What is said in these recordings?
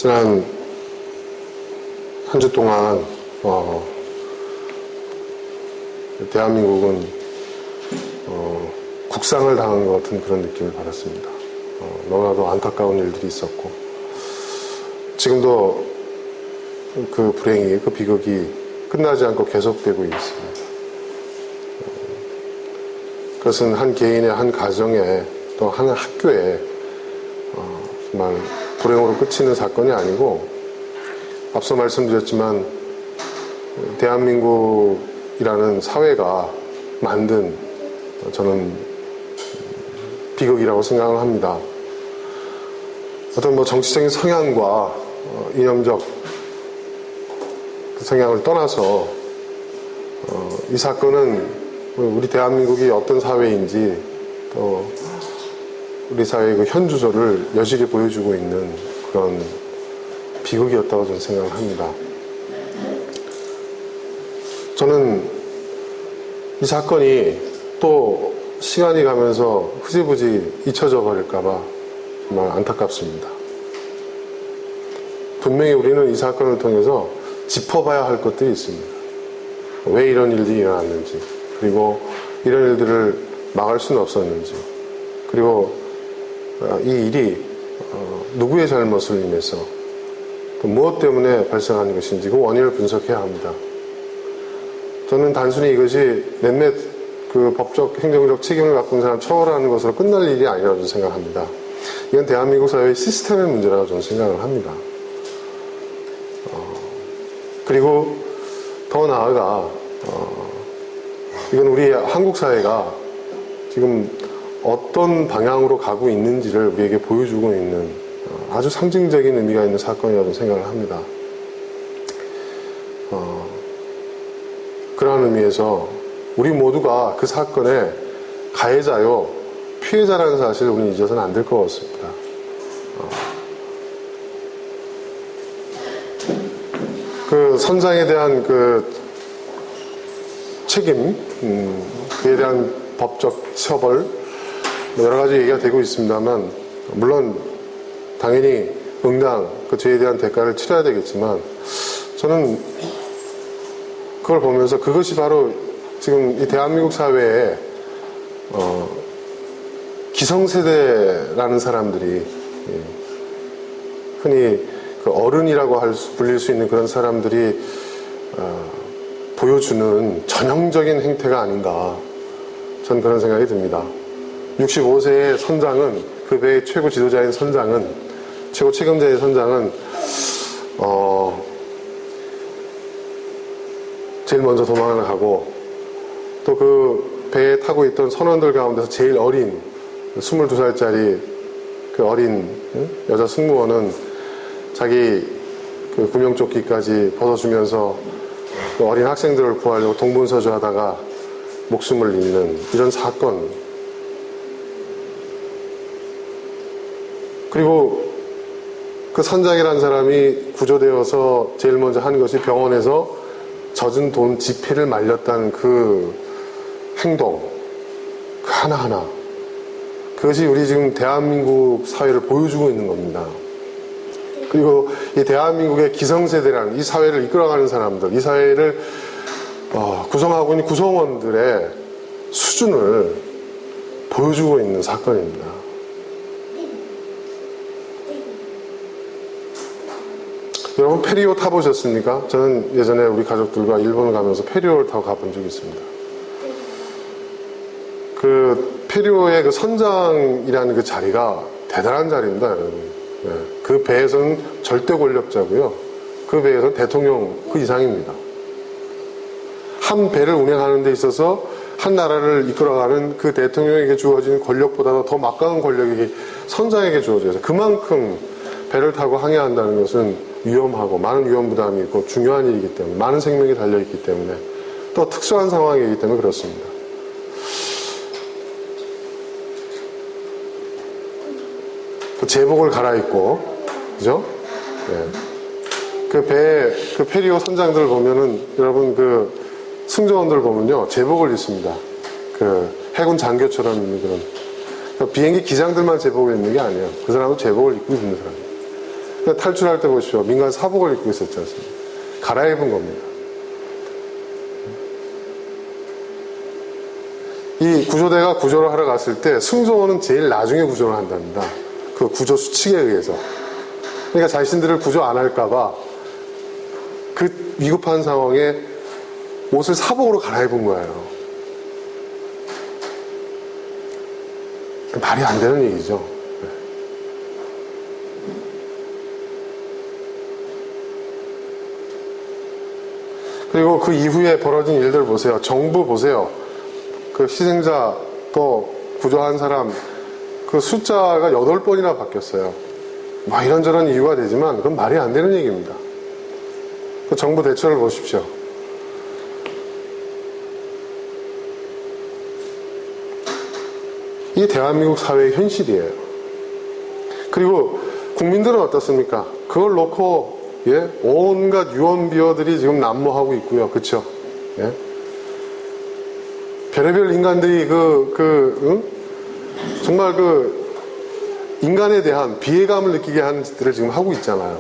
지난 한 주 동안 대한민국은 국상을 당한 것 같은 그런 느낌을 받았습니다. 너무나도 안타까운 일들이 있었고 지금도 그 불행이, 그 비극이 끝나지 않고 계속되고 있습니다. 그것은 한 개인의, 한 가정에, 또 한 학교에 정말 불행으로 끝이는 사건이 아니고, 앞서 말씀드렸지만 대한민국이라는 사회가 만든, 저는 비극이라고 생각을 합니다. 어떤 정치적인 성향과 이념적 성향을 떠나서 이 사건은 우리 대한민국이 어떤 사회인지, 또 우리 사회의 그 현주소를 여실히 보여주고 있는 그런 비극이었다고 저는 생각을 합니다. 저는 이 사건이 또 시간이 가면서 흐지부지 잊혀져 버릴까봐 정말 안타깝습니다. 분명히 우리는 이 사건을 통해서 짚어봐야 할 것들이 있습니다. 왜 이런 일들이 일어났는지, 그리고 이런 일들을 막을 수는 없었는지, 그리고 이 일이 누구의 잘못을 인해서 또 무엇 때문에 발생한 것인지 그 원인을 분석해야 합니다. 저는 단순히 이것이 몇몇 그 법적, 행정적 책임을 갖고 있는 사람 처벌하는 것으로 끝날 일이 아니라고 생각합니다. 이건 대한민국 사회의 시스템의 문제라고 저는 생각을 합니다. 그리고 더 나아가 이건 우리 한국 사회가 지금 어떤 방향으로 가고 있는지를 우리에게 보여주고 있는 아주 상징적인 의미가 있는 사건이라고 생각을 합니다. 그러한 의미에서 우리 모두가 그 사건의 가해자요 피해자라는 사실을 우리는 잊어서는 안 될 것 같습니다. 그 선장에 대한 그 책임, 그에 대한 법적 처벌, 여러 가지 얘기가 되고 있습니다만, 물론 당연히 응당 그 죄에 대한 대가를 치러야 되겠지만, 저는 그걸 보면서 그것이 바로 지금 이 대한민국 사회에 기성세대라는 사람들이, 흔히 그 어른이라고 불릴 수 있는 그런 사람들이 보여주는 전형적인 행태가 아닌가, 전 그런 생각이 듭니다. 65세의 선장은, 그 배의 최고 지도자인 선장은, 최고 책임자의 선장은 제일 먼저 도망을 가고, 또 그 배에 타고 있던 선원들 가운데서 제일 어린 22살짜리 그 어린 여자 승무원은 자기 그 구명조끼까지 벗어주면서 그 어린 학생들을 구하려고 동분서주 하다가 목숨을 잃는 이런 사건. 그리고 그 선장이라는 사람이 구조되어서 제일 먼저 한 것이 병원에서 젖은 돈 지폐를 말렸다는 그 행동, 그 하나하나, 그것이 우리 지금 대한민국 사회를 보여주고 있는 겁니다. 그리고 이 대한민국의 기성세대라는, 이 사회를 이끌어가는 사람들, 이 사회를 구성하고 있는 구성원들의 수준을 보여주고 있는 사건입니다. 여러분 페리오 타보셨습니까? 저는 예전에 우리 가족들과 일본을 가면서 페리오를 타고 가본 적이 있습니다. 그 페리오의 그 선장이라는 그 자리가 대단한 자리입니다, 여러분. 그 배에서는 절대 권력자고요. 그 배에서는 대통령 그 이상입니다. 한 배를 운행하는 데 있어서 한 나라를 이끌어가는 그 대통령에게 주어지는 권력보다도 더 막강한 권력이 선장에게 주어져서 그만큼 배를 타고 항해한다는 것은 위험하고 많은 위험 부담이 있고 중요한 일이기 때문에, 많은 생명이 달려있기 때문에, 또 특수한 상황이기 때문에 그렇습니다. 그 제복을 갈아입고, 그죠? 네. 그 페리오 선장들 보면은, 여러분 그 승조원들 보면요, 제복을 입습니다. 그 해군 장교처럼 입는 그런. 비행기 기장들만 제복을 입는 게 아니에요. 그 사람도 제복을 입고 있는 사람이에요. 그러니까 탈출할 때 보십시오. 민간 사복을 입고 있었지 않습니까? 갈아입은 겁니다. 이 구조대가 구조를 하러 갔을 때 승조원은 제일 나중에 구조를 한답니다. 그 구조 수칙에 의해서. 그러니까 자신들을 구조 안 할까봐 그 위급한 상황에 옷을 사복으로 갈아입은 거예요. 말이 안 되는 얘기죠. 그리고 그 이후에 벌어진 일들 보세요. 정부 보세요. 그 희생자 또 구조한 사람 그 숫자가 8번이나 바뀌었어요. 뭐 이런저런 이유가 되지만 그건 말이 안 되는 얘기입니다. 그 정부 대처를 보십시오. 이게 대한민국 사회의 현실이에요. 그리고 국민들은 어떻습니까? 그걸 놓고 온갖 유언비어들이 지금 난무하고 있고요. 그렇죠? 예? 별의별 인간들이 정말 인간에 대한 비애감을 느끼게 하는 짓들을 지금 하고 있잖아요.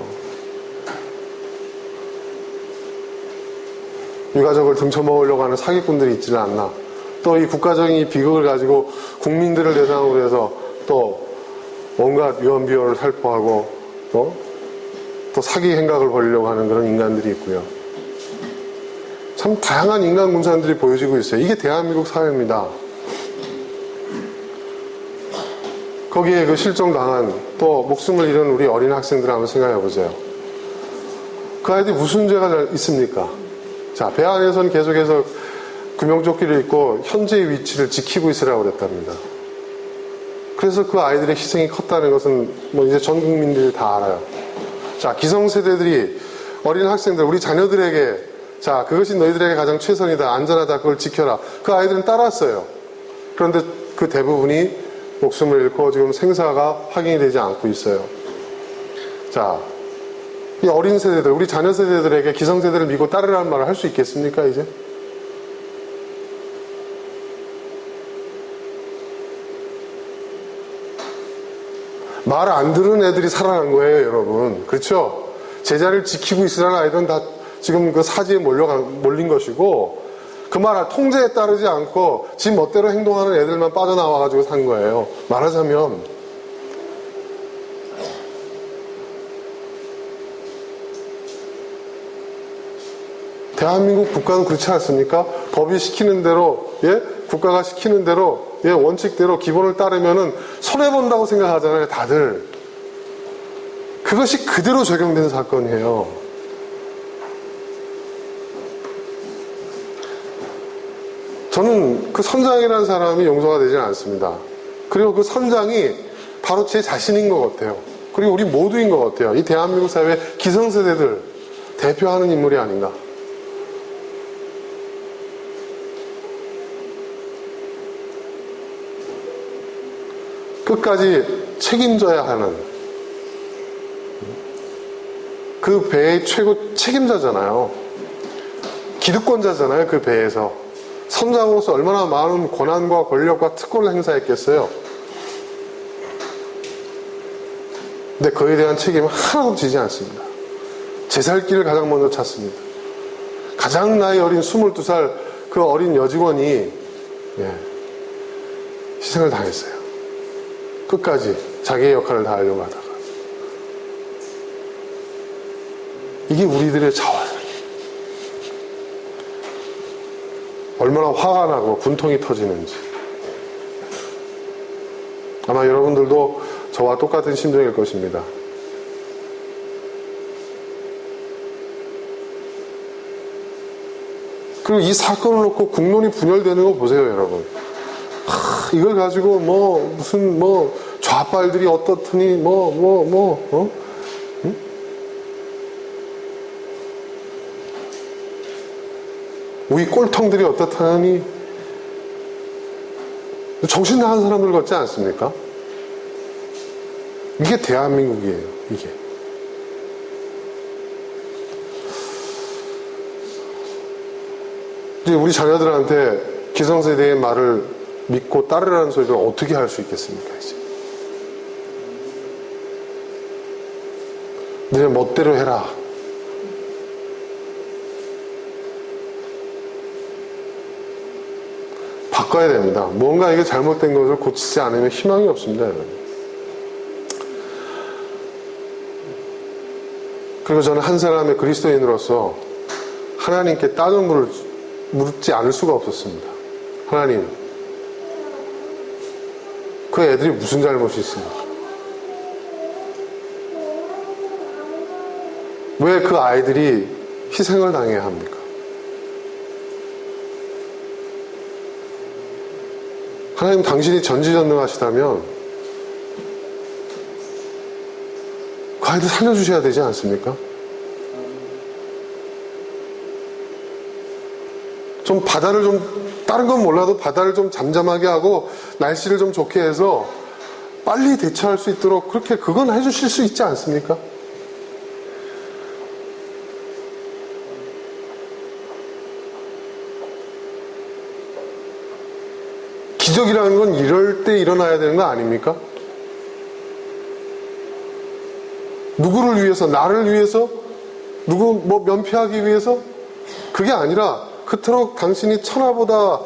유가족을 등쳐먹으려고 하는 사기꾼들이 있지는 않나. 또 이 국가적인 비극을 가지고 국민들을 대상으로 해서 또 온갖 유언비어를 살포하고 또 사기 행각을 벌이려고 하는 그런 인간들이 있고요. 참 다양한 인간 군산들이 보여지고 있어요. 이게 대한민국 사회입니다. 거기에 그 실종당한 또 목숨을 잃은 우리 어린 학생들 한번 생각해 보세요. 그 아이들이 무슨 죄가 있습니까? 자, 배 안에서는 계속해서 구명조끼를 입고 현재의 위치를 지키고 있으라고 그랬답니다. 그래서 그 아이들의 희생이 컸다는 것은 뭐 이제 전 국민들이 다 알아요. 자, 기성세대들이 어린 학생들, 우리 자녀들에게 자, 그것이 너희들에게 가장 최선이다, 안전하다, 그걸 지켜라. 그 아이들은 따랐어요. 그런데 그 대부분이 목숨을 잃고 지금 생사가 확인이 되지 않고 있어요. 자, 이 어린 세대들, 우리 자녀 세대들에게 기성세대를 믿고 따르라는 말을 할 수 있겠습니까, 이제? 말 안 들은 애들이 살아난 거예요, 여러분. 그렇죠? 제자를 지키고 있으라는 아이들은 다 지금 그 사지에 몰린 것이고, 그 말 통제에 따르지 않고 지 멋대로 행동하는 애들만 빠져나와가지고 산 거예요. 말하자면 대한민국 국가도 그렇지 않습니까? 법이 시키는 대로, 국가가 시키는 대로, 원칙대로 기본을 따르면은 손해본다고 생각하잖아요, 다들. 그것이 그대로 적용된 사건이에요. 저는 그 선장이라는 사람이 용서가 되지 않습니다. 그리고 그 선장이 바로 제 자신인 것 같아요. 그리고 우리 모두인 것 같아요. 이 대한민국 사회 기성세대들 대표하는 인물이 아닌가. 끝까지 책임져야 하는 그 배의 최고 책임자잖아요. 기득권자잖아요. 그 배에서. 선장으로서 얼마나 많은 권한과 권력과 특권을 행사했겠어요. 근데 그에 대한 책임은 하나도 지지 않습니다. 제 살 길을 가장 먼저 찾습니다. 가장 나이 어린 22살 그 어린 여직원이 희생을 당했어요. 끝까지 자기의 역할을 다하려고 하다가. 이게 우리들의 자화상. 얼마나 화가 나고 분통이 터지는지. 아마 여러분들도 저와 똑같은 심정일 것입니다. 그리고 이 사건을 놓고 국론이 분열되는 거 보세요, 여러분. 이걸 가지고 무슨 좌빨들이 어떻더니 우리 꼴통들이 어떻다니 정신 나간 사람들 같지 않습니까? 이게 대한민국이에요. 이게 이제 우리 자녀들한테 기성세대의 말을 믿고 따르라는 소리를 어떻게 할 수 있겠습니까? 이제 너네 멋대로 해라. 바꿔야 됩니다. 뭔가 이게 잘못된 것을 고치지 않으면 희망이 없습니다. 그리고 저는 한 사람의 그리스도인으로서 하나님께 따져 묻지 않을 수가 없었습니다. 하나님, 그 애들이 무슨 잘못이 있습니까? 왜 그 아이들이 희생을 당해야 합니까? 하나님, 당신이 전지전능하시다면 그 아이들 살려주셔야 되지 않습니까? 좀 바다를 다른 건 몰라도 바다를 좀 잠잠하게 하고 날씨를 좀 좋게 해서 빨리 대처할 수 있도록 그건 해주실 수 있지 않습니까? 기적이라는 건 이럴 때 일어나야 되는 거 아닙니까? 누구를 위해서? 나를 위해서? 누구 면피하기 위해서? 그게 아니라 그토록 당신이 천하보다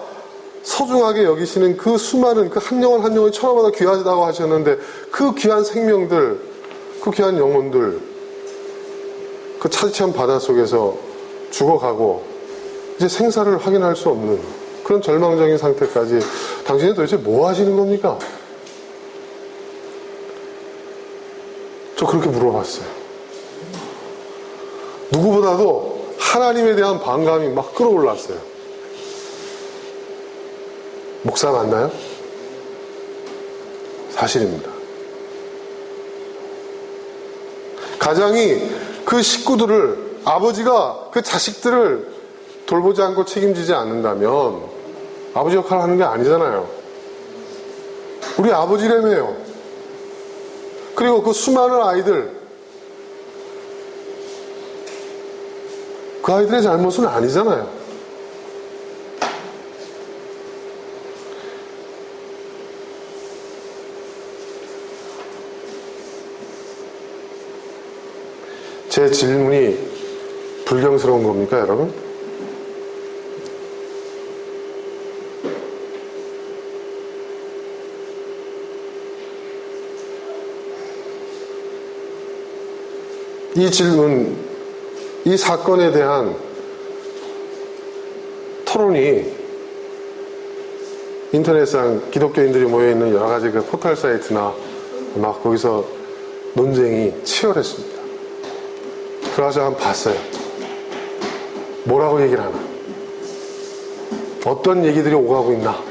소중하게 여기시는 그 수많은 그 한 영혼 한 영혼이 천하보다 귀하다고 하셨는데 그 귀한 생명들, 그 귀한 영혼들 그 차디찬 바다 속에서 죽어가고 이제 생사를 확인할 수 없는 그런 절망적인 상태까지 당신이 도대체 뭐 하시는 겁니까? 저 그렇게 물어봤어요. 누구보다도 하나님에 대한 반감이 막 끌어올랐어요. 목사 맞나요? 사실입니다. 가장이 그 식구들을, 아버지가 그 자식들을 돌보지 않고 책임지지 않는다면 아버지 역할을 하는 게 아니잖아요. 우리 아버지라며요. 그리고 그 수많은 아이들, 그 아이들의 잘못은 아니잖아요. 제 질문이 불경스러운 겁니까, 여러분? 이 질문, 이 사건에 대한 토론이 인터넷상 기독교인들이 모여있는 여러 가지 그 포털 사이트나 막 거기서 논쟁이 치열했습니다. 들어가서 한번 봤어요. 뭐라고 얘기를 하나? 어떤 얘기들이 오가고 있나?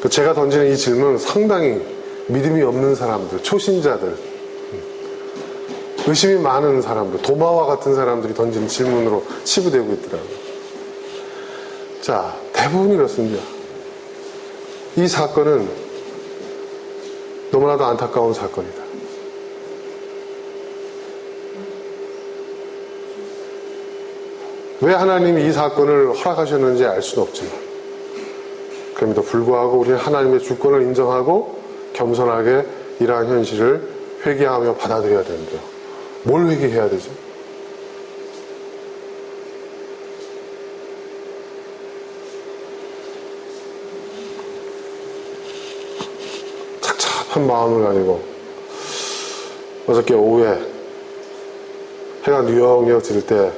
제가 던지는 이 질문은 상당히 믿음이 없는 사람들, 초신자들, 의심이 많은 사람들, 도마와 같은 사람들이 던지는 질문으로 치부되고 있더라고요. 자, 대부분 이렇습니다. 이 사건은 너무나도 안타까운 사건이다. 왜 하나님이 이 사건을 허락하셨는지 알 수는 없지만 그럼에도 불구하고 우리는 하나님의 주권을 인정하고 겸손하게 이러한 현실을 회개하며 받아들여야 되는데요. 뭘 회개해야 되죠? 착잡한 마음을 가지고 어저께 오후에 해가 뉴욕 질 때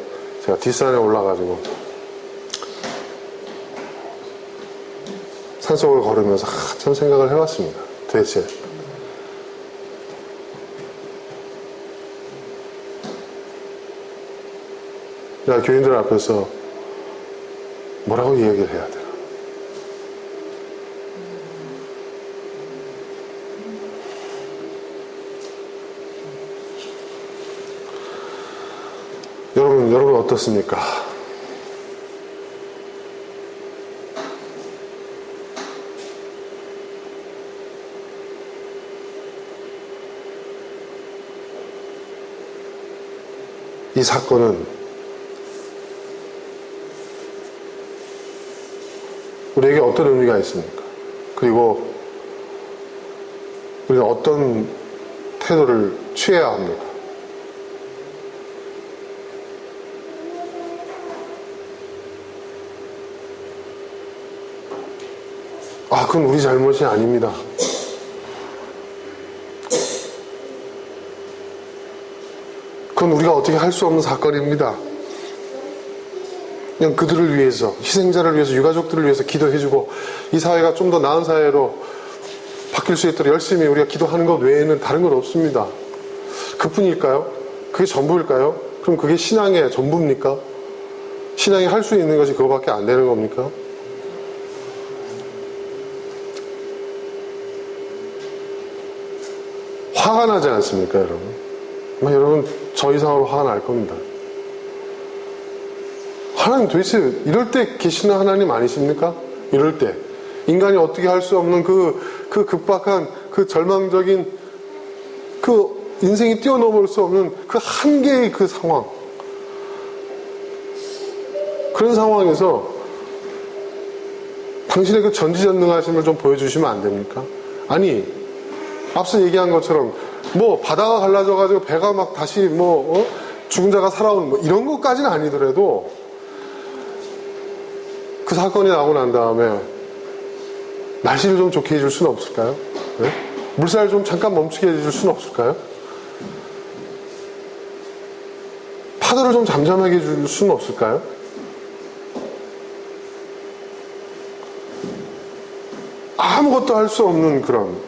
제가 뒷산에 올라가지고 산속을 걸으면서 한참 생각을 해봤습니다. 도대체 내가 교인들 앞에서 뭐라고 이야기를 해야 되나? 여러분 어떻습니까? 이 사건은 우리에게 어떤 의미가 있습니까? 그리고 우리는 어떤 태도를 취해야 합니까? 그건 우리 잘못이 아닙니다. 그건 우리가 어떻게 할 수 없는 사건입니다. 그냥 그들을 위해서, 희생자를 위해서, 유가족들을 위해서 기도해주고 이 사회가 좀 더 나은 사회로 바뀔 수 있도록 열심히 우리가 기도하는 것 외에는 다른 건 없습니다. 그뿐일까요? 그게 전부일까요? 그럼 그게 신앙의 전부입니까? 신앙이 할 수 있는 것이 그거밖에 안 되는 겁니까? 화가 나지 않습니까, 여러분? 여러분, 저 이상으로 화가 날 겁니다. 하나님 도대체 이럴 때 계시는 하나님 아니십니까? 이럴 때. 인간이 어떻게 할 수 없는 그 급박한, 그 절망적인, 그 인생이 뛰어넘을 수 없는 그 한계의 그 상황. 그런 상황에서 당신의 그 전지전능하심을 좀 보여주시면 안 됩니까? 아니, 앞서 얘기한 것처럼 바다가 갈라져가지고 배가 막 다시 죽은 자가 살아오는 이런 것까지는 아니더라도 그 사건이 나고 난 다음에 날씨를 좀 좋게 해줄 수는 없을까요? 네? 물살을 좀 잠깐 멈추게 해줄 수는 없을까요? 파도를 좀 잠잠하게 해줄 수는 없을까요? 아무것도 할 수 없는 그런,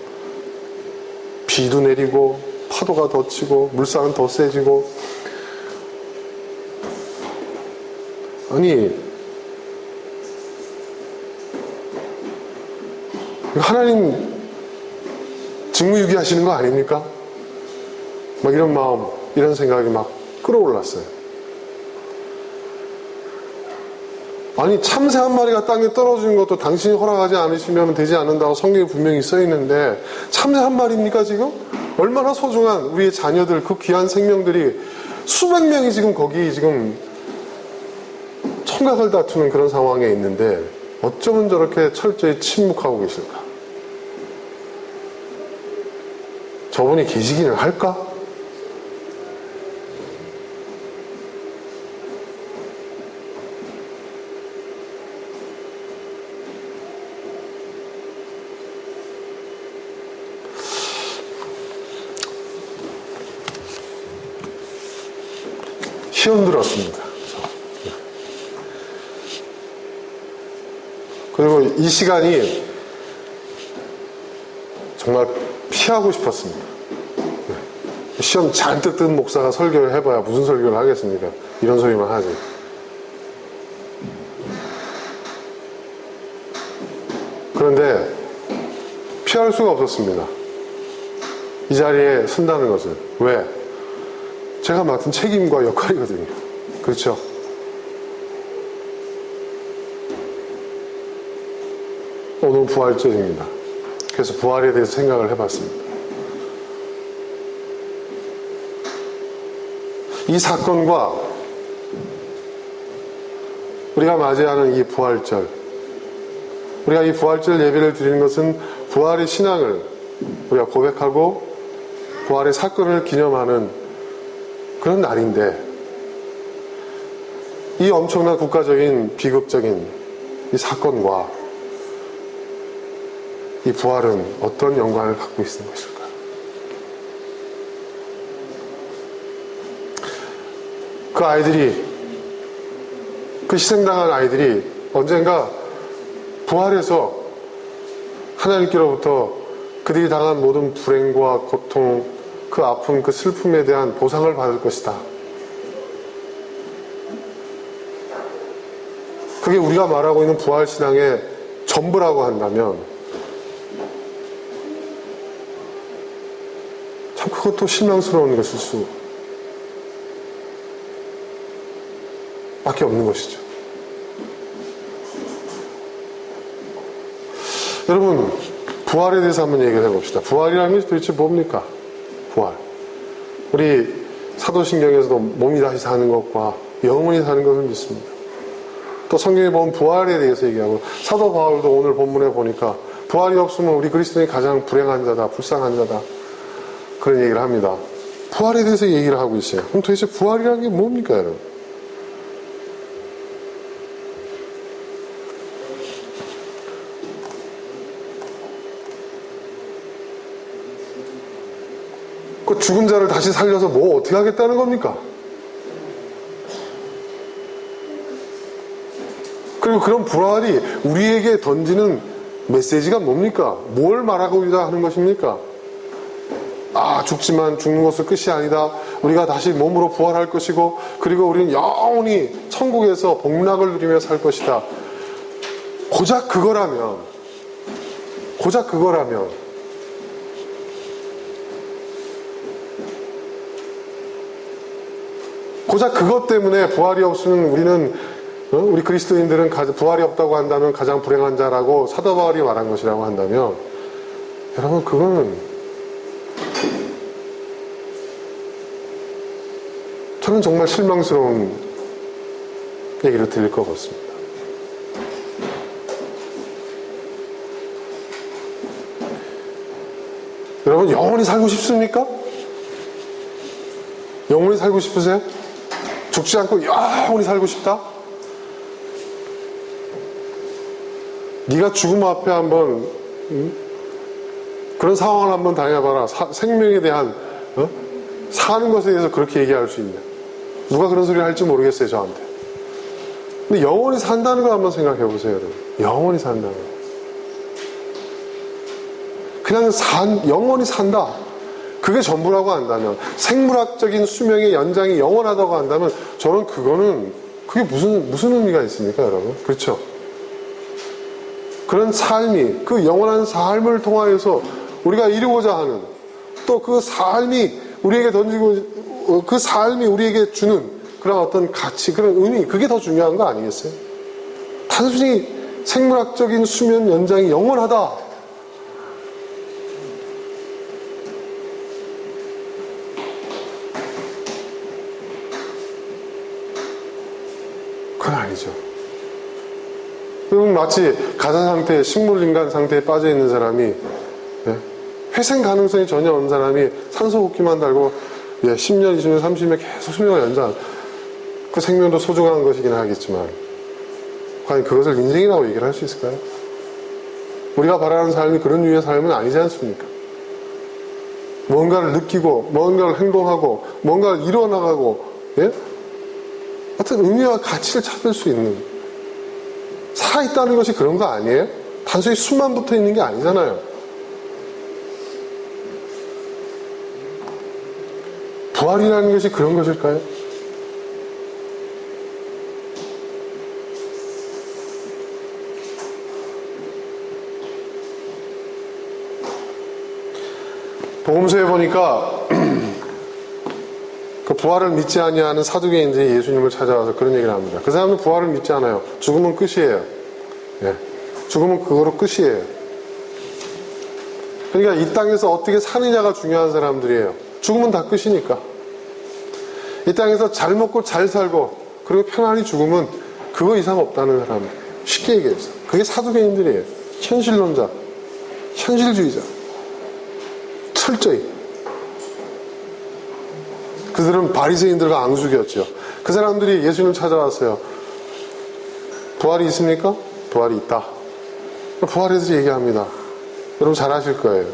비도 내리고 파도가 더 치고 물살은 더 세지고, 아니 하나님 직무유기 하시는 거 아닙니까? 막 이런 마음, 이런 생각이 막 끌어올랐어요. 아니, 참새 한 마리가 땅에 떨어지는 것도 당신이 허락하지 않으시면 되지 않는다고 성경에 분명히 써 있는데, 참새 한 마리입니까 지금? 얼마나 소중한 우리의 자녀들, 그 귀한 생명들이 수백 명이 지금 거기 지금 청각을 다투는 그런 상황에 있는데 어쩌면 저렇게 철저히 침묵하고 계실까? 저분이 계시기는 할까? 시험 들었습니다. 그리고 이 시간이 정말 피하고 싶었습니다. 시험 잔뜩 든 목사가 설교를 해봐야 무슨 설교를 하겠습니까? 이런 소리만 하지. 그런데 피할 수가 없었습니다. 이 자리에 쓴다는 것을. 왜? 제가 맡은 책임과 역할이거든요. 그렇죠? 오늘 부활절입니다. 그래서 부활에 대해서 생각을 해봤습니다. 이 사건과 우리가 맞이하는 이 부활절, 우리가 이 부활절 예배를 드리는 것은 부활의 신앙을 우리가 고백하고 부활의 사건을 기념하는 그런 날인데, 이 엄청난 국가적인 비극적인 이 사건과 이 부활은 어떤 연관을 갖고 있는 것일까? 그 아이들이, 그 희생당한 아이들이 언젠가 부활해서 하나님께로부터 그들이 당한 모든 불행과 고통, 그 아픔, 그 슬픔에 대한 보상을 받을 것이다. 그게 우리가 말하고 있는 부활신앙의 전부라고 한다면 참 그것도 실망스러운 것일 수 밖에 없는 것이죠. 여러분, 부활에 대해서 한번 얘기를 해봅시다. 부활이라는 것이 도대체 뭡니까? 부활. 우리 사도신경에서도 몸이 다시 사는 것과 영원히 사는 것을 믿습니다. 또 성경에 보면 부활에 대해서 얘기하고, 사도 바울도 오늘 본문에 보니까 부활이 없으면 우리 그리스도인이 가장 불행한 자다, 불쌍한 자다. 그런 얘기를 합니다. 부활에 대해서 얘기를 하고 있어요. 그럼 도대체 부활이라는 게 뭡니까, 여러분? 그 죽은 자를 다시 살려서 뭐 어떻게 하겠다는 겁니까? 그리고 그런 부활이 우리에게 던지는 메시지가 뭡니까? 뭘 말하고자 하는 것입니까? 아, 죽지만 죽는 것은 끝이 아니다. 우리가 다시 몸으로 부활할 것이고, 그리고 우리는 영원히 천국에서 복락을 누리며 살 것이다. 고작 그거라면 고작 그것 때문에 부활이 없으면 우리 그리스도인들은 부활이 없다고 한다면 가장 불행한 자라고 사도 바울이 말한 것이라고 한다면, 여러분, 그거는 저는 정말 실망스러운 얘기를 들릴 것 같습니다. 여러분, 영원히 살고 싶습니까? 영원히 살고 싶으세요? 죽지 않고 영원히 살고 싶다? 네가 죽음 앞에 한번 그런 상황을 한번 당해봐라. 생명에 대한 사는 것에 대해서 그렇게 얘기할 수 있냐? 누가 그런 소리를 할지 모르겠어요, 저한테. 근데 영원히 산다는 거 한번 생각해 보세요, 여러분. 영원히 산다는 거. 그냥 영원히 산다. 그게 전부라고 한다면, 생물학적인 수명의 연장이 영원하다고 한다면, 저는 그게 무슨 의미가 있습니까, 여러분? 그렇죠? 그런 삶이, 그 영원한 삶을 통하여서 우리가 이루고자 하는, 또 그 삶이 우리에게 던지고, 그 삶이 우리에게 주는 그런 어떤 가치, 그런 의미, 그게 더 중요한 거 아니겠어요? 단순히 생물학적인 수명 연장이 영원하다. 그건 아니죠. 여러분, 마치 가사 상태, 식물인간 상태에 빠져 있는 사람이, 회생 가능성이 전혀 없는 사람이 산소호흡기만 달고 10년, 20년, 30년 계속 수명을 연장. 그 생명도 소중한 것이긴 하겠지만, 과연 그것을 인생이라고 얘기를 할 수 있을까요? 우리가 바라는 삶이 그런 유의 삶은 아니지 않습니까? 뭔가를 느끼고, 뭔가를 행동하고, 뭔가를 이뤄나가고, 하여튼 의미와 가치를 찾을 수 있는, 살아있다는 것이 그런 거 아니에요? 단순히 수만 붙어 있는 게 아니잖아요. 부활이라는 것이 그런 것일까요? 복음서에 보니까 그 부활을 믿지 아니하는 사두개인들이 예수님을 찾아와서 그런 얘기를 합니다. 그 사람은 부활을 믿지 않아요. 죽으면 끝이에요. 죽으면 그거로 끝이에요. 그러니까 이 땅에서 어떻게 사느냐가 중요한 사람들이에요. 죽으면 다 끝이니까. 이 땅에서 잘 먹고 잘 살고 그리고 편안히 죽으면 그거 이상 없다는 사람. 쉽게 얘기해서. 그게 사두개인들이에요. 현실론자, 현실주의자. 철저히. 그들은 바리새인들과 앙숙이었죠. 그 사람들이 예수님을 찾아왔어요. 부활이 있습니까? 부활이 있다. 부활에 대해서 얘기합니다. 여러분 잘 아실 거예요.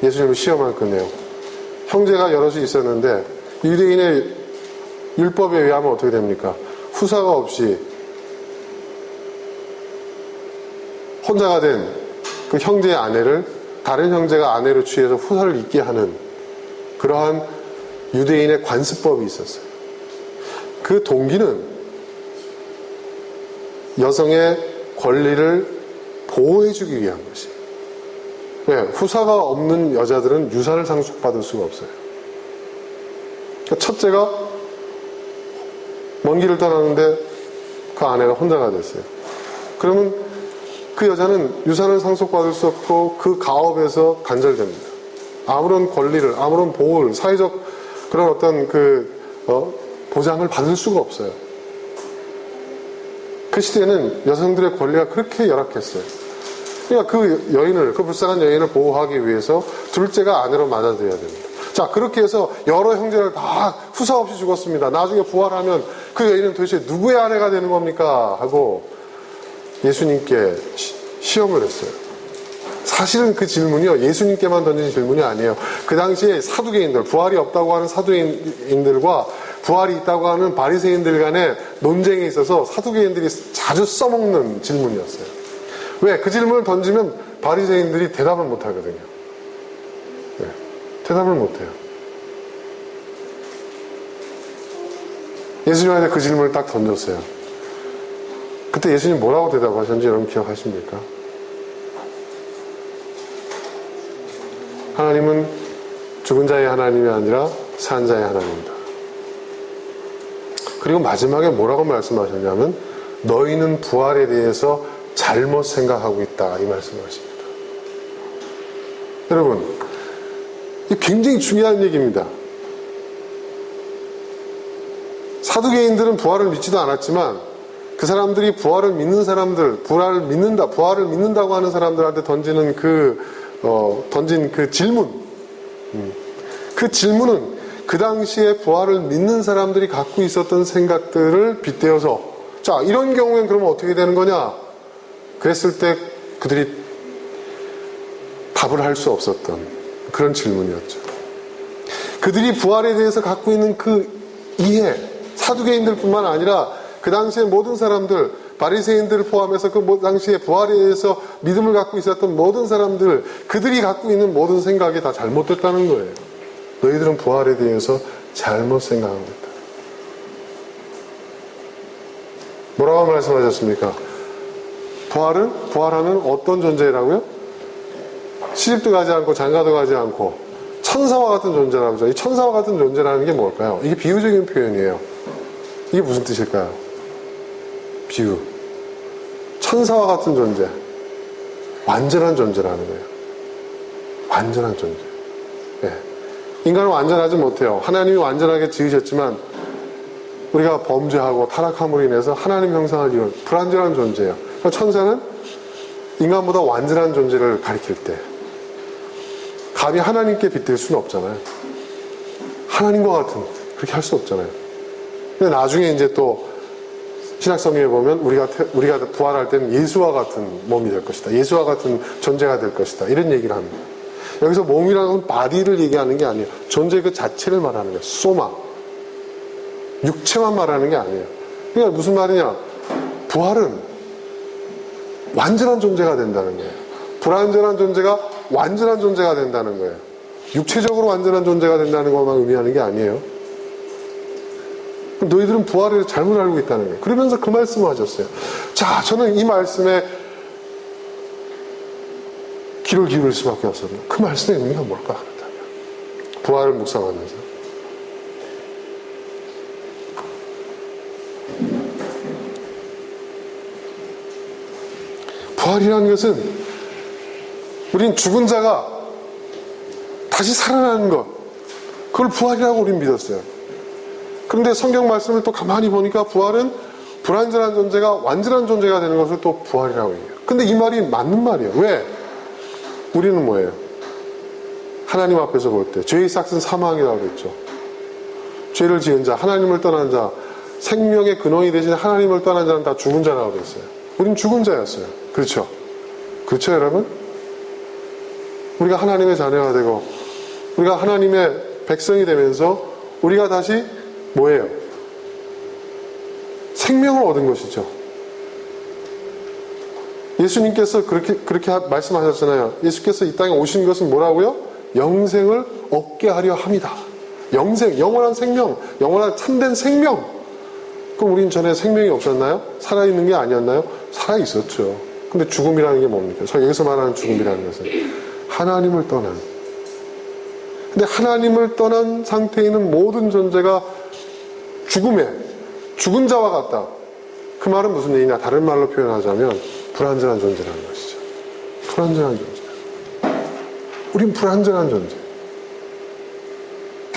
예수님을 시험할 거네요. 형제가 여럿이 있었는데 유대인의 율법에 의하면 어떻게 됩니까? 후사가 없이 혼자가 된 그 형제의 아내를 다른 형제가 아내로 취해서 후사를 잊게 하는 그러한 유대인의 관습법이 있었어요. 그 동기는 여성의 권리를 보호해주기 위한 것이에요. 왜? 후사가 없는 여자들은 유산을 상속받을 수가 없어요. 그러니까 첫째가 먼 길을 떠나는데 그 아내가 혼자가 됐어요. 그러면 그 여자는 유산을 상속받을 수 없고 그 가업에서 단절됩니다. 아무런 권리를, 아무런 보호를, 사회적 그런 어떤 보장을 받을 수가 없어요. 그 시대에는 여성들의 권리가 그렇게 열악했어요. 그러니까 그 불쌍한 여인을 보호하기 위해서 둘째가 아내로 맞아들여야 됩니다. 자, 그렇게 해서 여러 형제를 다 후사 없이 죽었습니다. 나중에 부활하면 그 여인은 도대체 누구의 아내가 되는 겁니까? 하고 예수님께 시험을 했어요. 사실은 그 질문이요, 예수님께만 던진 질문이 아니에요. 그 당시에 사두개인들, 부활이 없다고 하는 사두개인들과 부활이 있다고 하는 바리새인들 간의 논쟁에 있어서 사두개인들이 자주 써먹는 질문이었어요. 왜? 그 질문을 던지면 바리새인들이 대답을 못하거든요. 네, 대답을 못해요. 예수님한테 그 질문을 딱 던졌어요. 그때 예수님 뭐라고 대답하셨는지 여러분 기억하십니까? 하나님은 죽은 자의 하나님이 아니라 산 자의 하나님이다. 그리고 마지막에 뭐라고 말씀하셨냐면 너희는 부활에 대해서 잘못 생각하고 있다, 이 말씀을 하십니다. 여러분, 이게 굉장히 중요한 얘기입니다. 사두개인들은 부활을 믿지도 않았지만 그 사람들이 부활을 믿는 사람들, 부활을 믿는다고 하는 사람들한테 던진 그 질문, 그 질문은 그 당시에 부활을 믿는 사람들이 갖고 있었던 생각들을 빗대어서, 자, 이런 경우엔 그러면 어떻게 되는 거냐? 그랬을 때 그들이 답을 할 수 없었던 그런 질문이었죠. 그들이 부활에 대해서 갖고 있는 그 이해, 사두개인들뿐만 아니라 그 당시에 모든 사람들, 바리새인들을 포함해서 그 당시에 부활에 대해서 믿음을 갖고 있었던 모든 사람들, 그들이 갖고 있는 모든 생각이 다 잘못됐다는 거예요. 너희들은 부활에 대해서 잘못 생각하고 있다. 뭐라고 말씀하셨습니까? 부활하면 어떤 존재라고요? 시집도 가지 않고 장가도 가지 않고 천사와 같은 존재라고 하죠. 이 천사와 같은 존재라는 게 뭘까요? 이게 비유적인 표현이에요. 이게 무슨 뜻일까요? 비유. 천사와 같은 존재. 완전한 존재라는 거예요. 완전한 존재. 네. 인간은 완전하지 못해요. 하나님이 완전하게 지으셨지만 우리가 범죄하고 타락함으로 인해서 하나님 형상을 이룬 불완전한 존재예요. 그러니까 천사는 인간보다 완전한 존재를 가리킬 때 감히 하나님께 빗댈 수는 없잖아요. 하나님과 같은, 그렇게 할 수 없잖아요. 근데 나중에 이제 또 신약성경에 보면 우리가 부활할 때는 예수와 같은 몸이 될 것이다. 예수와 같은 존재가 될 것이다. 이런 얘기를 합니다. 여기서 몸이라는 건 바디를 얘기하는 게 아니에요. 존재 그 자체를 말하는 거예요. 소마. 육체만 말하는 게 아니에요. 그러니까 무슨 말이냐? 부활은 완전한 존재가 된다는 거예요. 불완전한 존재가 완전한 존재가 된다는 거예요. 육체적으로 완전한 존재가 된다는 것만 의미하는 게 아니에요. 너희들은 부활을 잘못 알고 있다는 거예요. 그러면서 그 말씀을 하셨어요. 자, 저는 이 말씀에 귀를 기울일 수밖에 없었는데 그 말씀의 의미가 뭘까 하다면 부활을 묵상하면서 부활이라는 것은 우린 죽은 자가 다시 살아나는 것, 그걸 부활이라고 우린 믿었어요. 그런데 성경 말씀을 또 가만히 보니까 부활은 불완전한 존재가 완전한 존재가 되는 것을 또 부활이라고 해요. 근데 이 말이 맞는 말이에요. 왜? 우리는 뭐예요? 하나님 앞에서 볼 때 죄의 삭은 사망이라고 했죠. 죄를 지은 자, 하나님을 떠난 자, 생명의 근원이 되신 하나님을 떠난 자는 다 죽은 자라고 했어요. 우린 죽은 자였어요. 그렇죠? 그렇죠, 여러분? 우리가 하나님의 자녀가 되고 우리가 하나님의 백성이 되면서 우리가 다시 뭐예요? 생명을 얻은 것이죠. 예수님께서 그렇게 말씀하셨잖아요. 예수께서 이 땅에 오신 것은 뭐라고요? 영생을 얻게 하려 함이다. 영생, 영원한 생명, 영원한 참된 생명. 그럼 우린 전에 생명이 없었나요? 살아있는 게 아니었나요? 살아있었죠. 근데 죽음이라는 게 뭡니까? 여기서 말하는 죽음이라는 것은 하나님을 떠난. 근데 하나님을 떠난 상태에 있는 모든 존재가 죽은 자와 같다. 그 말은 무슨 얘기냐? 다른 말로 표현하자면 불완전한 존재라는 것이죠. 불완전한 존재. 우린 불완전한 존재.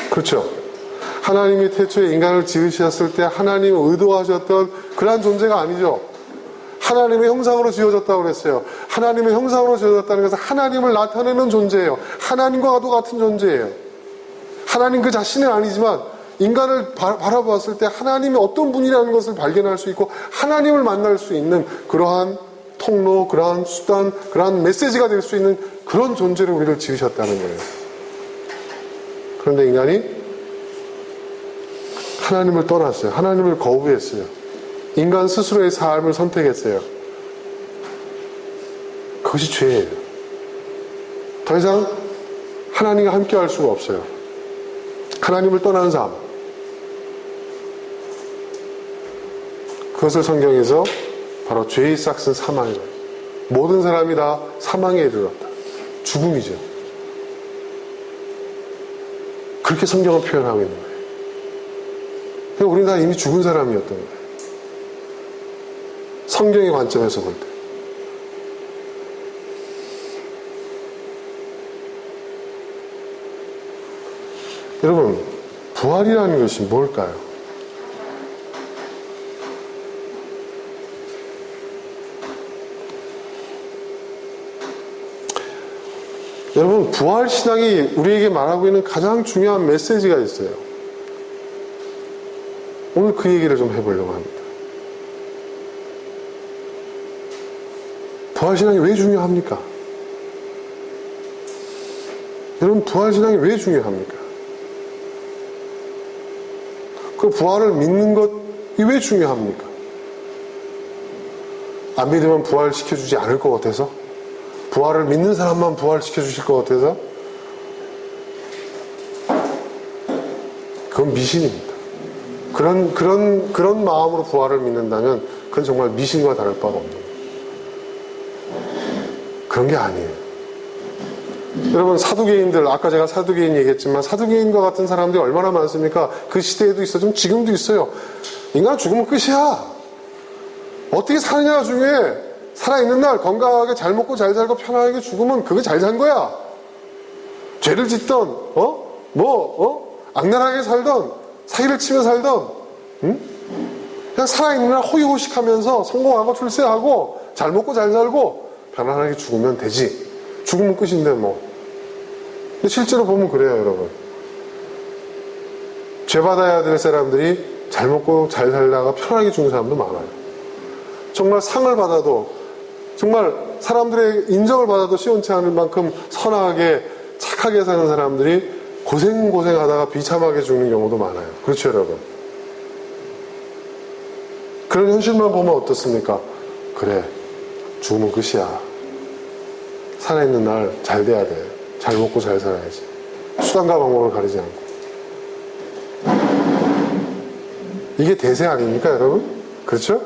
그렇죠? 하나님이 태초에 인간을 지으셨을 때 하나님이 의도하셨던 그러한 존재가 아니죠. 하나님의 형상으로 지어졌다고 그랬어요. 하나님의 형상으로 지어졌다는 것은 하나님을 나타내는 존재예요. 하나님과도 같은 존재예요. 하나님 그 자신은 아니지만 인간을 바라보았을 때 하나님이 어떤 분이라는 것을 발견할 수 있고 하나님을 만날 수 있는 그러한 통로, 그러한 수단, 그러한 메시지가 될 수 있는 그런 존재로 우리를 지으셨다는 거예요. 그런데 인간이 하나님을 떠났어요. 하나님을 거부했어요. 인간 스스로의 삶을 선택했어요. 그것이 죄예요. 더 이상 하나님과 함께 할 수가 없어요. 하나님을 떠난 삶. 그것을 성경에서 바로 죄의 싹슨 사망이라고. 모든 사람이 다 사망에 이르렀다. 죽음이죠. 그렇게 성경은 표현하고 있는 거예요. 그러니까 우리는 다 이미 죽은 사람이었던 거예요. 성경의 관점에서 볼 때. 여러분, 부활이라는 것이 뭘까요? 여러분, 부활신앙이 우리에게 말하고 있는 가장 중요한 메시지가 있어요. 오늘 그 얘기를 좀 해보려고 합니다. 부활신앙이 왜 중요합니까? 여러분, 부활신앙이 왜 중요합니까? 그 부활을 믿는 것이 왜 중요합니까? 안 믿으면 부활시켜주지 않을 것 같아서? 부활을 믿는 사람만 부활시켜 주실 것 같아서 그건 미신입니다. 그런 마음으로 부활을 믿는다면 그건 정말 미신과 다를 바가 없는 거예요. 그런 게 아니에요. 여러분, 사두개인들, 아까 제가 사두개인 얘기했지만 사두개인과 같은 사람들이 얼마나 많습니까? 그 시대에도 있어, 좀 지금도 있어요. 인간 죽으면 끝이야. 어떻게 사느냐가 중요해. 살아있는 날 건강하게 잘 먹고 잘 살고 편안하게 죽으면 그게 잘 산 거야. 죄를 짓던 악랄하게 살던 사기를 치며 살던 그냥 살아있는 날 호의호식하면서 성공하고 출세하고 잘 먹고 잘 살고 편안하게 죽으면 되지. 죽으면 끝인데 뭐. 근데 실제로 보면 그래요, 여러분. 죄 받아야 될 사람들이 잘 먹고 잘 살다가 편하게 죽는 사람도 많아요. 정말 상을 받아도, 정말 사람들의 인정을 받아도 시원치 않을 만큼 선하게 착하게 사는 사람들이 고생하다가 비참하게 죽는 경우도 많아요. 그렇죠, 여러분? 그런 현실만 보면 어떻습니까? 그래, 죽으면 끝이야. 살아있는 날 잘 돼야 돼. 잘 먹고 잘 살아야지. 수단과 방법을 가리지 않고. 이게 대세 아닙니까, 여러분? 그렇죠?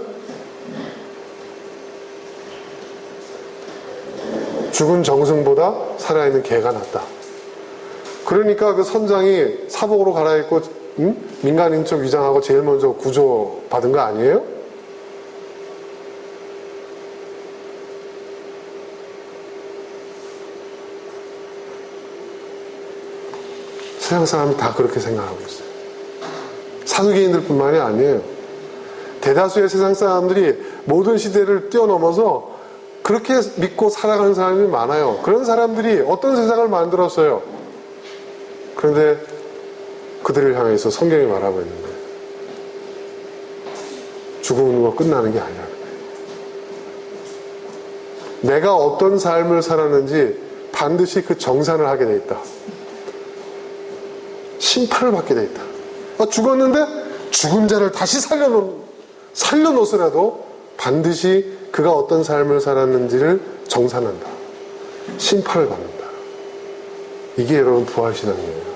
죽은 정승보다 살아있는 개가 낫다. 그러니까 그 선장이 사복으로 갈아입고 민간인 척 위장하고 제일 먼저 구조받은 거 아니에요? 세상 사람이 다 그렇게 생각하고 있어요. 사두개인들 뿐만이 아니에요. 대다수의 세상 사람들이 모든 시대를 뛰어넘어서 그렇게 믿고 살아가는 사람이 많아요. 그런 사람들이 어떤 세상을 만들었어요. 그런데 그들을 향해서 성경이 말하고 있는 거예요. 죽음으로 끝나는 게 아니라는 거예요. 내가 어떤 삶을 살았는지 반드시 그 정산을 하게 돼 있다. 심판을 받게 돼 있다. 죽었는데 죽은 자를 다시 살려놓으라도 반드시 그가 어떤 삶을 살았는지를 정산한다. 심판을 받는다. 이게 여러분 부활신앙이에요.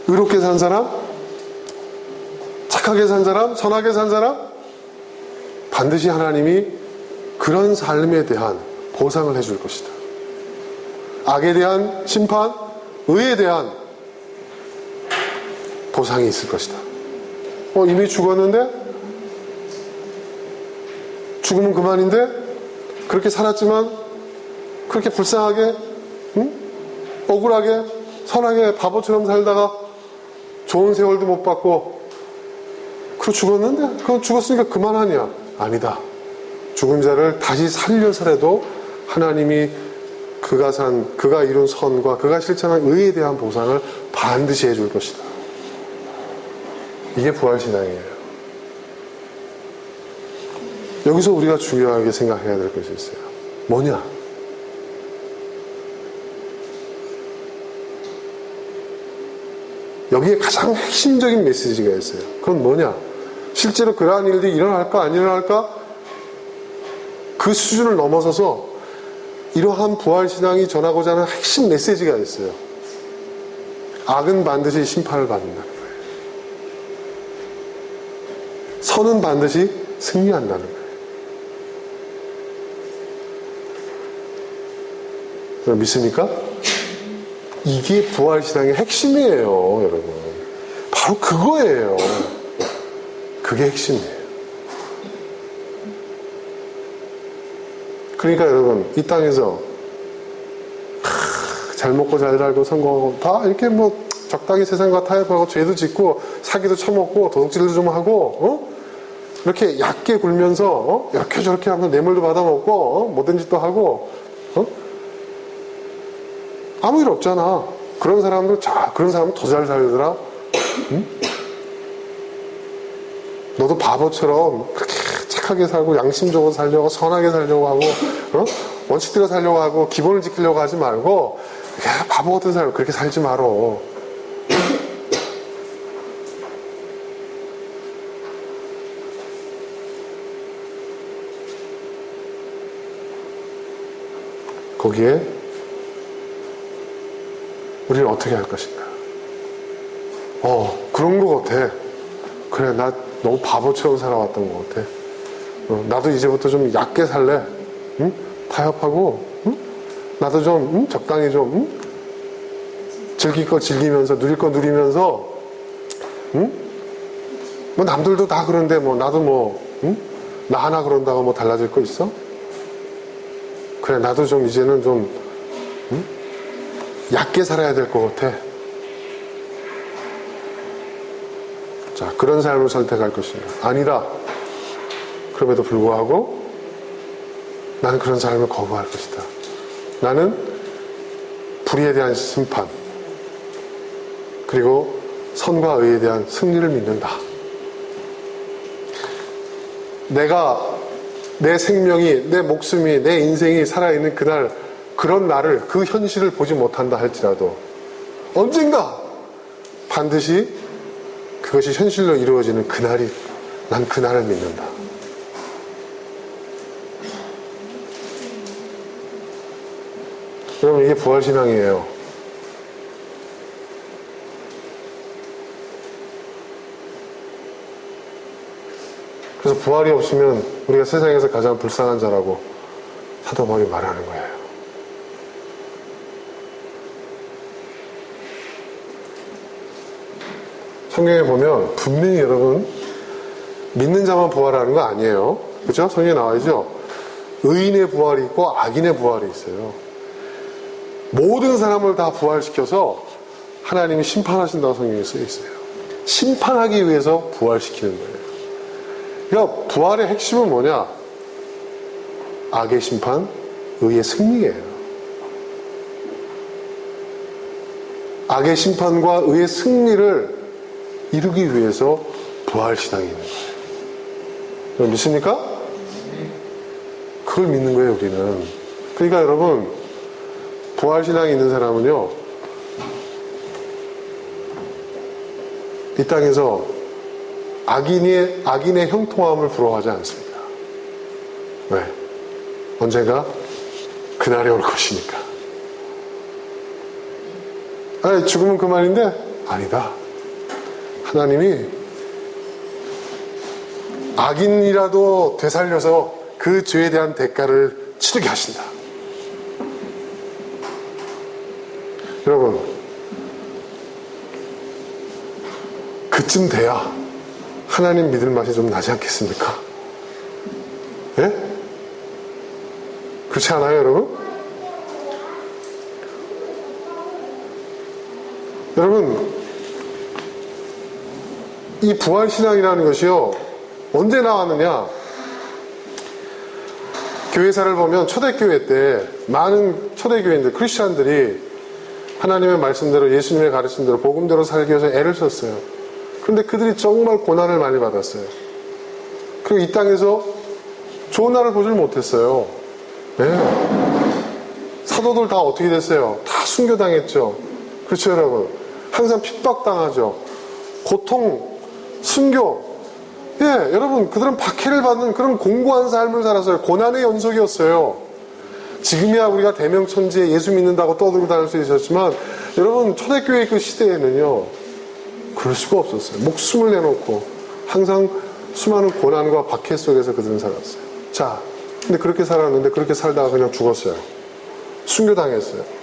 의롭게 산 사람, 착하게 산 사람, 선하게 산 사람, 반드시 하나님이 그런 삶에 대한 보상을 해줄 것이다. 악에 대한 심판, 의에 대한 보상이 있을 것이다. 이미 죽었는데? 죽으면 그만인데? 그렇게 살았지만 그렇게 불쌍하게, 억울하게, 선하게 바보처럼 살다가 좋은 세월도 못 받고 그거 죽었는데? 그건 죽었으니까 그만하냐? 아니다. 죽은 자를 다시 살려서라도 하나님이 그가 이룬 선과 그가 실천한 의에 대한 보상을 반드시 해줄 것이다. 이게 부활신앙이에요. 여기서 우리가 중요하게 생각해야 될 것이 있어요. 뭐냐? 여기에 가장 핵심적인 메시지가 있어요. 그건 뭐냐? 실제로 그러한 일들이 일어날까 안 일어날까? 그 수준을 넘어서서 이러한 부활신앙이 전하고자 하는 핵심 메시지가 있어요. 악은 반드시 심판을 받는다는 거예요. 선은 반드시 승리한다는 거예요. 믿습니까? 이게 부활신앙의 핵심이에요, 여러분. 바로 그거예요. 그게 핵심이에요. 그러니까 여러분, 이 땅에서 잘 먹고 잘 살고 성공하고 다 이렇게 뭐 적당히 세상과 타협하고 죄도 짓고 사기도 쳐먹고 도둑질도 좀 하고 이렇게 얕게 굴면서 이렇게 저렇게 하면 뇌물도 받아먹고 못된 짓도 하고 아무 일 없잖아. 그런 사람은 더 잘 살더라. 응? 너도 바보처럼 그렇게 착하게 살고 양심적으로 살려고 선하게 살려고 하고 원칙대로 살려고 하고 기본을 지키려고 하지 말고 바보 같은 사람 그렇게 살지 말어. 거기에 우리는 어떻게 할 것인가? 그런 것 같아. 그래, 나 너무 바보처럼 살아왔던 것 같아. 나도 이제부터 좀 얕게 살래. 응? 타협하고, 응? 나도 좀 적당히 좀 즐길 거 즐기면서 누릴 거 누리면서, 응? 뭐 남들도 다 그런데 뭐 나도 뭐, 응? 나 하나 그런다고 뭐 달라질 거 있어? 그래, 나도 좀 이제는 좀 얕게 살아야 될 것 같아. 자, 그런 삶을 선택할 것인가? 아니다. 그럼에도 불구하고 나는 그런 삶을 거부할 것이다. 나는 불의에 대한 심판 그리고 선과 의에 대한 승리를 믿는다. 내 생명이, 내 목숨이, 내 인생이 살아있는 그날, 그런 날을, 그 현실을 보지 못한다 할지라도 언젠가 반드시 그것이 현실로 이루어지는 그날이, 난 그날을 믿는다. 여러분, 이게 부활신앙이에요. 그래서 부활이 없으면 우리가 세상에서 가장 불쌍한 자라고 사도 바울이 말하는 거예요. 성경에 보면 분명히 여러분 믿는 자만 부활하는 거 아니에요. 그렇죠? 성경에 나와 있죠. 의인의 부활이 있고 악인의 부활이 있어요. 모든 사람을 다 부활시켜서 하나님이 심판하신다고 성경에 쓰여 있어요. 심판하기 위해서 부활시키는 거예요. 그러니까 부활의 핵심은 뭐냐? 악의 심판, 의의 승리예요. 악의 심판과 의의 승리를 이루기 위해서 부활신앙이 있는 거예요. 여러분 믿습니까? 그걸 믿는 거예요, 우리는. 그러니까 여러분, 부활신앙이 있는 사람은요, 이 땅에서 악인의 형통함을 부러워하지 않습니다. 왜? 언젠가 그날이 올 것이니까. 아니, 죽으면 그만인데? 아니다. 하나님이 악인이라도 되살려서 그 죄에 대한 대가를 치르게 하신다. 여러분, 그쯤 돼야 하나님 믿을 맛이 좀 나지 않겠습니까? 예? 그렇지 않아요, 여러분? 여러분, 이 부활신앙이라는 것이요, 언제 나왔느냐? 교회사를 보면 초대교회 때 많은 초대교회인들, 크리스찬들이 하나님의 말씀대로 예수님의 가르침대로 복음대로 살기 위해서 애를 썼어요. 그런데 그들이 정말 고난을 많이 받았어요. 그리고 이 땅에서 좋은 날을 보질 못했어요. 네. 사도들 다 어떻게 됐어요? 다 순교당했죠. 그렇죠, 여러분? 항상 핍박당하죠. 고통, 순교. 예, 여러분, 그들은 박해를 받는 그런 공고한 삶을 살았어요. 고난의 연속이었어요. 지금이야 우리가 대명천지에 예수 믿는다고 떠들고 다닐 수 있었지만, 여러분, 초대교회 그 시대에는요, 그럴 수가 없었어요. 목숨을 내놓고 항상 수많은 고난과 박해 속에서 그들은 살았어요. 자, 근데 그렇게 살았는데 그렇게 살다가 그냥 죽었어요. 순교당했어요.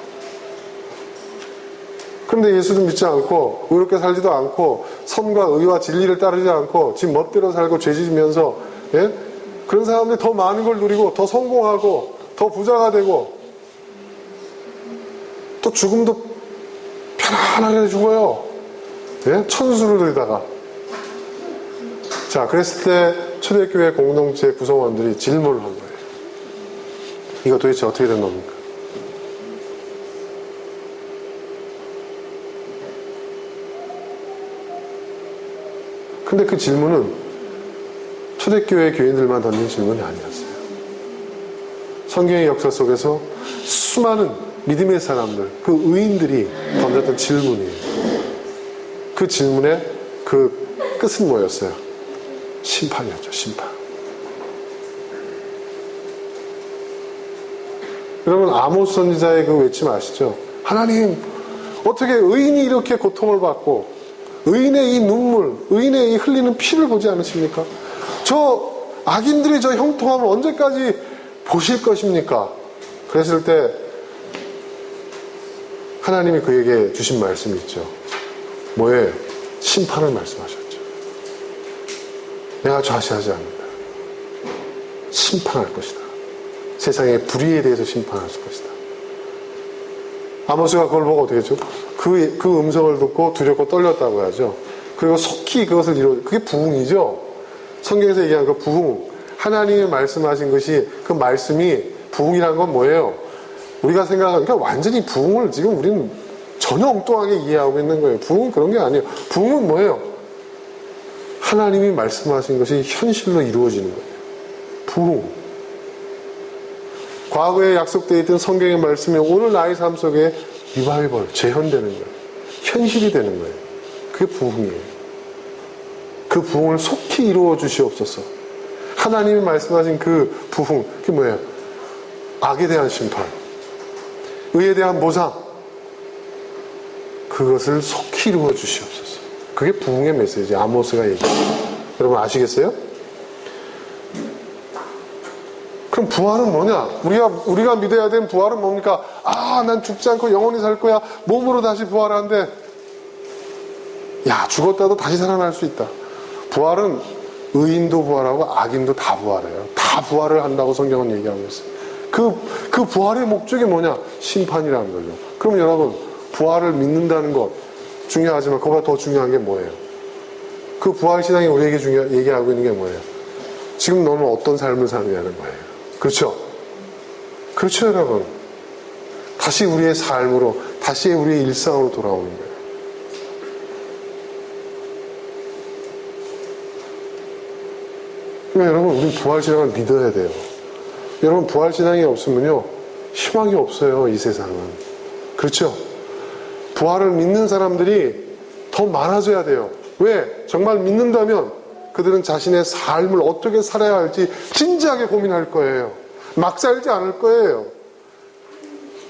그런데 예수를 믿지 않고 의롭게 살지도 않고 선과 의와 진리를 따르지 않고 지 멋대로 살고 죄지면서, 예? 그런 사람들이 더 많은 걸 누리고 더 성공하고 더 부자가 되고 또 죽음도 편안하게 죽어요. 예? 천수를 누리다가. 자, 그랬을 때 초대교회 공동체 구성원들이 질문을 한 거예요. 이거 도대체 어떻게 된 겁니까? 근데 그 질문은 초대교회 교인들만 던진 질문이 아니었어요. 성경의 역사 속에서 수많은 믿음의 사람들, 그 의인들이 던졌던 질문이에요. 그 질문의 그 끝은 뭐였어요? 심판이었죠, 심판. 여러분, 아모스 선지자의 그 외침 아시죠? 하나님, 어떻게 의인이 이렇게 고통을 받고 의인의 이 눈물, 의인의 이 흘리는 피를 보지 않으십니까? 저 악인들이 저 형통함을 언제까지 보실 것입니까? 그랬을 때 하나님이 그에게 주신 말씀이 있죠. 뭐예요? 심판을 말씀하셨죠. 내가 좌시하지 않는다. 심판할 것이다. 세상의 불의에 대해서 심판할 것이다. 아모스가 그걸 보고 어떻게 했죠? 그 음성을 듣고 두렵고 떨렸다고 하죠. 그리고 속히 그것을 그게 부흥이죠. 성경에서 얘기한 그 부흥, 하나님이 말씀하신 것이, 그 말씀이, 부흥이라는 건 뭐예요? 우리가 생각하는, 그러니까 완전히 부흥을 지금 우리는 전혀 엉뚱하게 이해하고 있는 거예요. 부흥은 그런 게 아니에요. 부흥은 뭐예요? 하나님이 말씀하신 것이 현실로 이루어지는 거예요. 부흥. 과거에 약속되어 있던 성경의 말씀이 오늘 나의 삶 속에 리바이벌, 재현되는 거예요. 현실이 되는 거예요. 그게 부흥이에요. 그 부흥을 속히 이루어 주시옵소서. 하나님이 말씀하신 그 부흥, 그게 뭐예요? 악에 대한 심판, 의에 대한 보상, 그것을 속히 이루어 주시옵소서. 그게 부흥의 메시지. 아모스가 얘기해요. 여러분 아시겠어요? 그럼 부활은 뭐냐? 우리가 믿어야 되는 부활은 뭡니까? 난 죽지 않고 영원히 살 거야. 몸으로 다시 부활하는데, 야, 죽었다도 다시 살아날 수 있다. 부활은 의인도 부활하고 악인도 다 부활해요. 다 부활을 한다고 성경은 얘기하고 있어요. 그 부활의 목적이 뭐냐? 심판이라는 거죠. 그럼 여러분, 부활을 믿는다는 것 중요하지만 그보다 더 중요한 게 뭐예요? 그 부활신앙이 우리에게 얘기하고 있는 게 뭐예요? 지금 너는 어떤 삶을 사느냐는 거예요. 그렇죠? 그렇죠, 여러분. 다시 우리의 삶으로, 다시 우리의 일상으로 돌아오는 거예요. 그러니까 여러분, 우리는 부활신앙을 믿어야 돼요. 여러분, 부활신앙이 없으면요, 희망이 없어요, 이 세상은. 그렇죠? 부활을 믿는 사람들이 더 많아져야 돼요. 왜? 정말 믿는다면 그들은 자신의 삶을 어떻게 살아야 할지 진지하게 고민할 거예요. 막 살지 않을 거예요.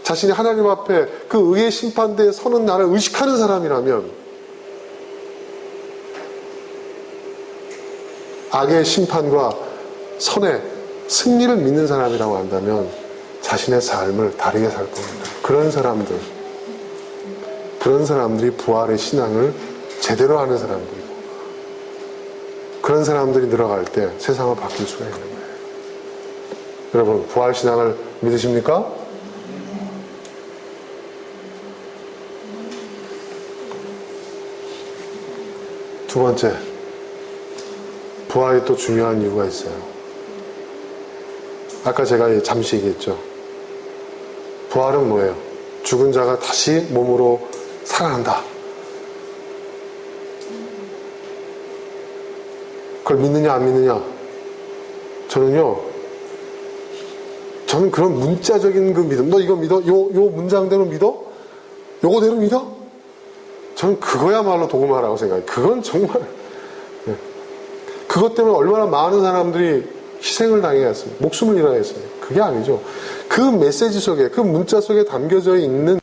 자신이 하나님 앞에 그 의의 심판대에 서는 날을 의식하는 사람이라면, 악의 심판과 선의 승리를 믿는 사람이라고 한다면 자신의 삶을 다르게 살 겁니다. 그런 사람들이 부활의 신앙을 제대로 하는 사람들이고, 그런 사람들이 늘어갈 때 세상을 바뀔 수가 있는 거예요. 여러분, 부활 신앙을 믿으십니까? 두 번째, 부활이 또 중요한 이유가 있어요. 아까 제가 잠시 얘기했죠. 부활은 뭐예요? 죽은 자가 다시 몸으로 살아난다. 그걸 믿느냐 안 믿느냐? 저는 그런 문자적인 그 믿음, 너 이거 믿어? 요 문장대로 믿어? 요거대로 믿어? 저는 그거야말로 도구마라고 생각해요. 그건 정말 그것 때문에 얼마나 많은 사람들이 희생을 당해야 했어요. 목숨을 잃어야 했어요. 그게 아니죠. 그 메시지 속에, 그 문자 속에 담겨져 있는